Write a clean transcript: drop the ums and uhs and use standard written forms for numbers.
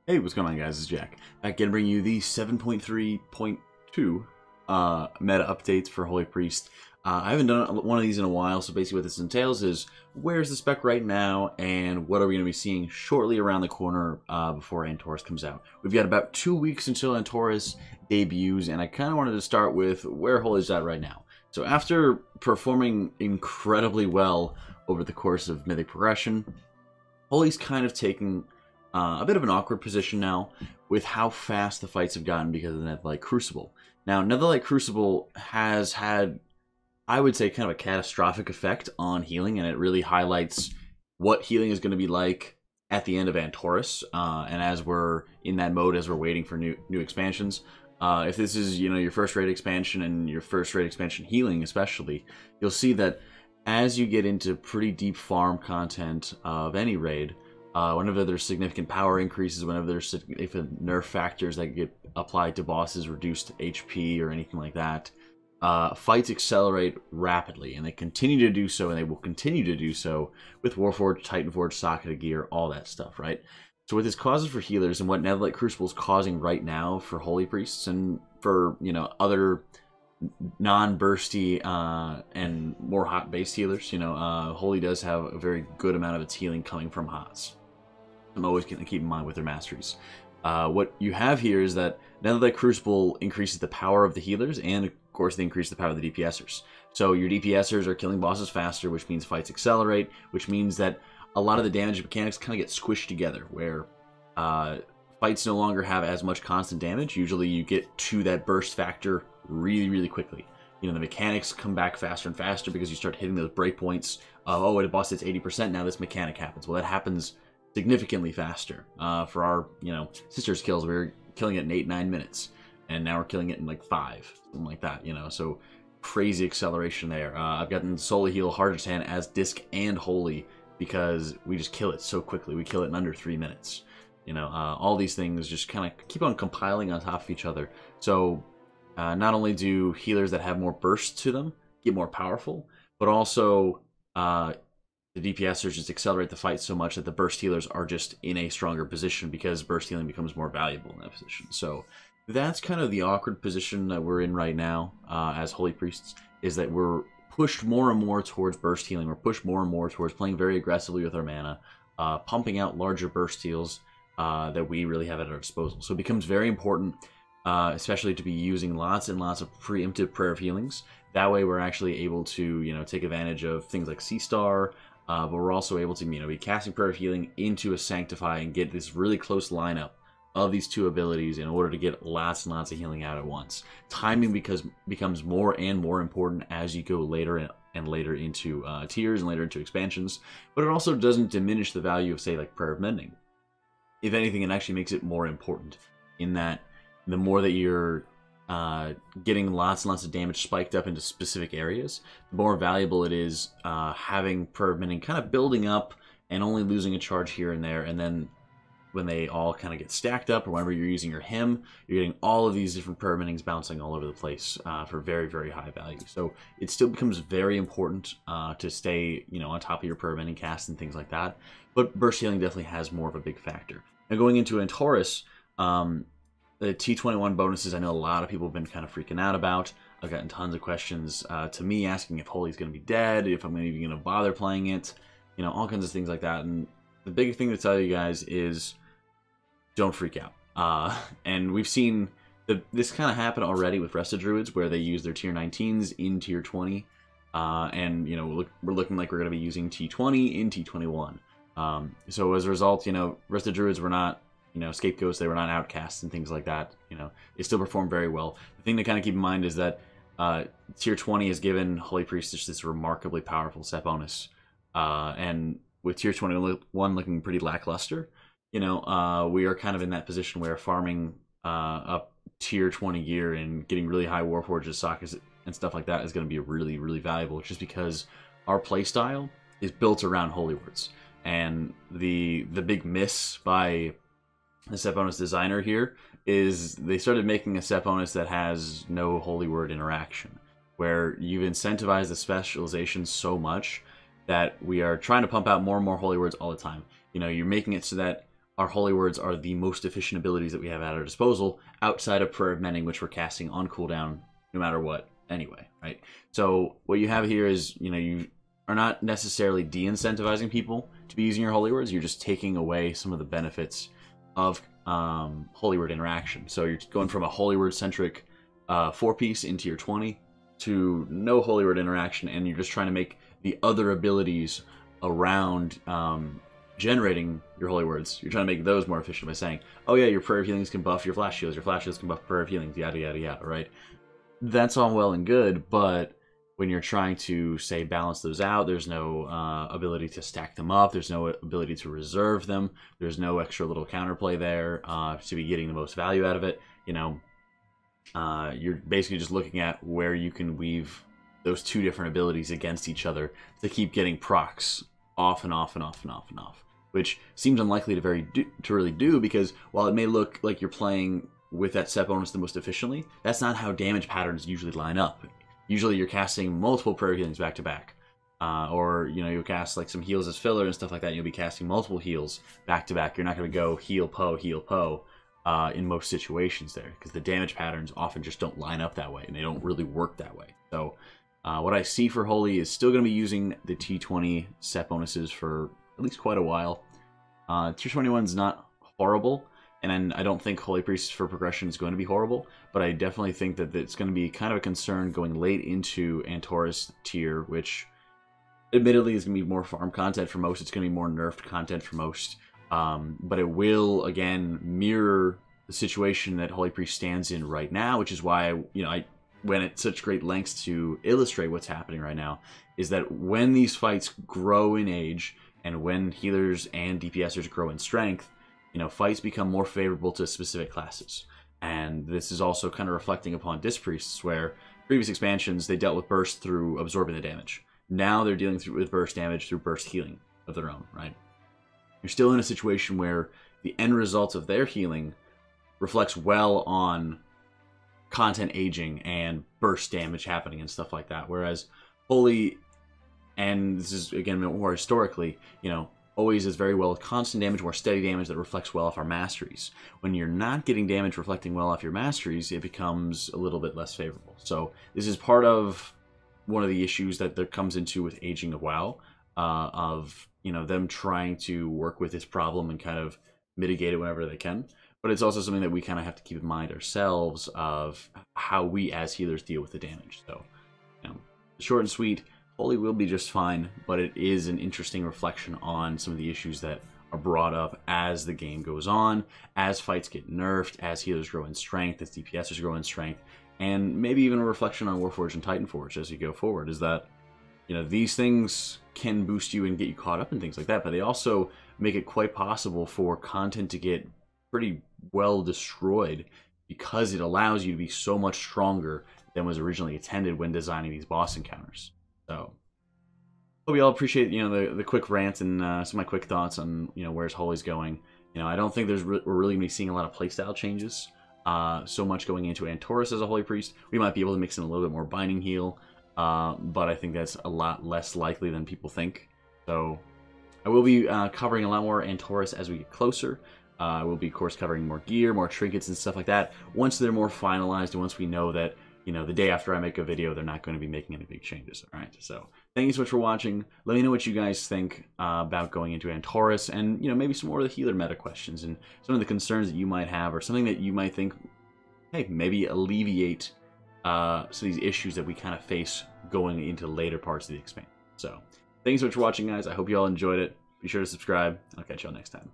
Hey, what's going on, guys? It's Jack. Back again to bring you the 7.3.2 meta updates for Holy Priest. I haven't done one of these in a while, so basically what this entails is where's the spec right now, and what are we going to be seeing shortly around the corner before Antorus comes out. We've got about 2 weeks until Antorus debuts, and I kind of wanted to start with where Holy's at right now. So after performing incredibly well over the course of Mythic progression, Holy's kind of taking a bit of an awkward position now with how fast the fights have gotten because of the Netherlight Crucible. Now, Netherlight Crucible has had, I would say, kind of a catastrophic effect on healing, and it really highlights what healing is going to be like at the end of Antorus. And as we're in that mode, as we're waiting for new expansions, if this is, your first raid expansion and your first raid expansion healing especially, you'll see that as you get into pretty deep farm content of any raid, whenever there's significant power increases, whenever there's significant nerf factors that get applied to bosses, reduced HP or anything like that, fights accelerate rapidly, and they continue to do so, and they will continue to do so with Warforged, Titanforged, Socket of Gear, all that stuff, right? So what this causes for healers, and what Netherlight Crucible is causing right now for Holy Priests, and for, other non-bursty and more hot-based healers, Holy does have a very good amount of its healing coming from hots. I'm always going to keep in mind with their masteries. What you have here is that Netherlight Crucible increases the power of the healers, and of course they increase the power of the DPSers. So your DPSers are killing bosses faster, which means fights accelerate, which means that a lot of the damage mechanics kind of get squished together, where fights no longer have as much constant damage. Usually you get to that burst factor really, really quickly. The mechanics come back faster and faster because you start hitting those breakpoints of, oh, a boss hits 80%, now this mechanic happens. Well, that happens significantly faster. For our, sisters kills, we were killing it in 8-9 minutes, and now we're killing it in like 5, something like that, so crazy acceleration there. I've gotten Solo Heal Hard Tan as Disc and Holy because we just kill it so quickly. We kill it in under 3 minutes. All these things just kind of keep on compiling on top of each other. So not only do healers that have more bursts to them get more powerful, but also the DPSers just accelerate the fight so much that the burst healers are just in a stronger position because burst healing becomes more valuable in that position. So that's kind of the awkward position that we're in right now as Holy Priests, is that we're pushed more and more towards burst healing. We're pushed more and more towards playing very aggressively with our mana, pumping out larger burst heals that we really have at our disposal. So it becomes very important, especially to be using lots and lots of preemptive prayer of healings. That way we're actually able to, take advantage of things like C-Star, but we're also able to, be casting prayer of healing into a Sanctify and get this really close lineup of these two abilities in order to get lots and lots of healing out at once. Timing becomes more and more important as you go later and later into tiers and later into expansions, but it also doesn't diminish the value of, say, like Prayer of Mending. If anything, it actually makes it more important in that the more that you're getting lots and lots of damage spiked up into specific areas, the more valuable it is having Prayer of Mending kind of building up and only losing a charge here and there, and then when they all kind of get stacked up, or whenever you're using your hymn, you're getting all of these different Prayer of Mendings bouncing all over the place for very, very high value. So it still becomes very important to stay, on top of your Prayer of Mending casts and things like that. But burst healing definitely has more of a big factor. Now going into Antorus, the T21 bonuses, I know a lot of people have been kind of freaking out about. I've gotten tons of questions to me asking if Holy's going to be dead, if I'm even going to bother playing it, all kinds of things like that. And the big thing to tell you guys is don't freak out. And we've seen this kind of happen already with Rested Druids, where they use their tier 19s in tier 20. And, we're looking like we're going to be using T20 in T21. So as a result, Rested Druids were not, scapegoats, they were not outcasts and things like that. They still perform very well. The thing to kind of keep in mind is that tier 20 has given Holy Priest just this remarkably powerful set bonus. And with tier 21 looking pretty lackluster, we are kind of in that position where farming up tier 20 gear and getting really high Warforges, sockets, and stuff like that is going to be really, really valuable, just because our playstyle is built around Holy Words. And the big miss by the set bonus designer here is they started making a set bonus that has no Holy Word interaction, where you've incentivized the specialization so much that we are trying to pump out more and more Holy Words all the time. You're making it so that our holy words are the most efficient abilities that we have at our disposal outside of Prayer of Mending, which we're casting on cooldown no matter what anyway, right? So what you have here is, you are not necessarily de-incentivizing people to be using your holy words. You're just taking away some of the benefits of holy word interaction. So you're going from a holy word centric 4-piece into your 20 to no holy word interaction, and you're just trying to make the other abilities around generating your holy words, you're trying to make those more efficient by saying, oh yeah, your prayer of healings can buff your flash shields, your flash shields can buff prayer of healings, yada yada yada, right? That's all well and good, but when you're trying to, say, balance those out, there's no ability to stack them up, there's no ability to reserve them, there's no extra little counterplay there to be getting the most value out of it. You're basically just looking at where you can weave those two different abilities against each other to keep getting procs off and off and off and off and off, which seems unlikely to really do, because while it may look like you're playing with that set bonus the most efficiently, that's not how damage patterns usually line up. Usually you're casting multiple prayer healings back to back, or you'll cast like some heals as filler and stuff like that, and you'll be casting multiple heals back to back. You're not going to go heal po in most situations there, because the damage patterns often just don't line up that way, and they don't really work that way. So what I see for Holy is still going to be using the T20 set bonuses for at least quite a while. Tier 21 is not horrible, and I don't think Holy Priest for progression is going to be horrible, but I definitely think that it's going to be kind of a concern going late into Antorus tier, which admittedly is going to be more farm content for most. It's going to be more nerfed content for most, but it will, again, mirror the situation that Holy Priest stands in right now, which is why I went at such great lengths to illustrate what's happening right now, is that when these fights grow in age, and when healers and DPSers grow in strength, fights become more favorable to specific classes. And this is also kind of reflecting upon Disc Priests, where previous expansions, they dealt with burst through absorbing the damage. Now they're dealing with burst damage through burst healing of their own, right? You're still in a situation where the end result of their healing reflects well on content aging and burst damage happening and stuff like that. Whereas Holy, and this is again more historically, always is very well with constant damage, more steady damage that reflects well off our masteries. When you're not getting damage reflecting well off your masteries, it becomes a little bit less favorable. So this is part of one of the issues that there comes into with aging of WoW, of them trying to work with this problem and kind of mitigate it whenever they can. But it's also something that we kind of have to keep in mind ourselves of how we as healers deal with the damage. So, short and sweet, Holy will be just fine, but it is an interesting reflection on some of the issues that are brought up as the game goes on, as fights get nerfed, as healers grow in strength, as DPSers grow in strength, and maybe even a reflection on Warforged and Titanforge as you go forward, is that, these things can boost you and get you caught up in things like that, but they also make it quite possible for content to get pretty well destroyed, because it allows you to be so much stronger than was originally intended when designing these boss encounters. So, hope you all appreciate the quick rant and some of my quick thoughts on where's Holy's going. I don't think we're really going to be seeing a lot of playstyle changes so much going into Antorus as a Holy Priest. We might be able to mix in a little bit more Binding Heal, but I think that's a lot less likely than people think. So I will be covering a lot more Antorus as we get closer. I will be, of course, covering more gear, more trinkets and stuff like that once they're more finalized, and once we know that the day after I make a video, they're not going to be making any big changes. All right, so thank you so much for watching. Let me know what you guys think about going into Antorus, and maybe some more of the healer meta questions and some of the concerns that you might have, or something that you might think, hey, maybe alleviate some of these issues that we kind of face going into later parts of the expansion. So thank you so much for watching, guys. I hope you all enjoyed it. Be sure to subscribe. I'll catch y'all next time.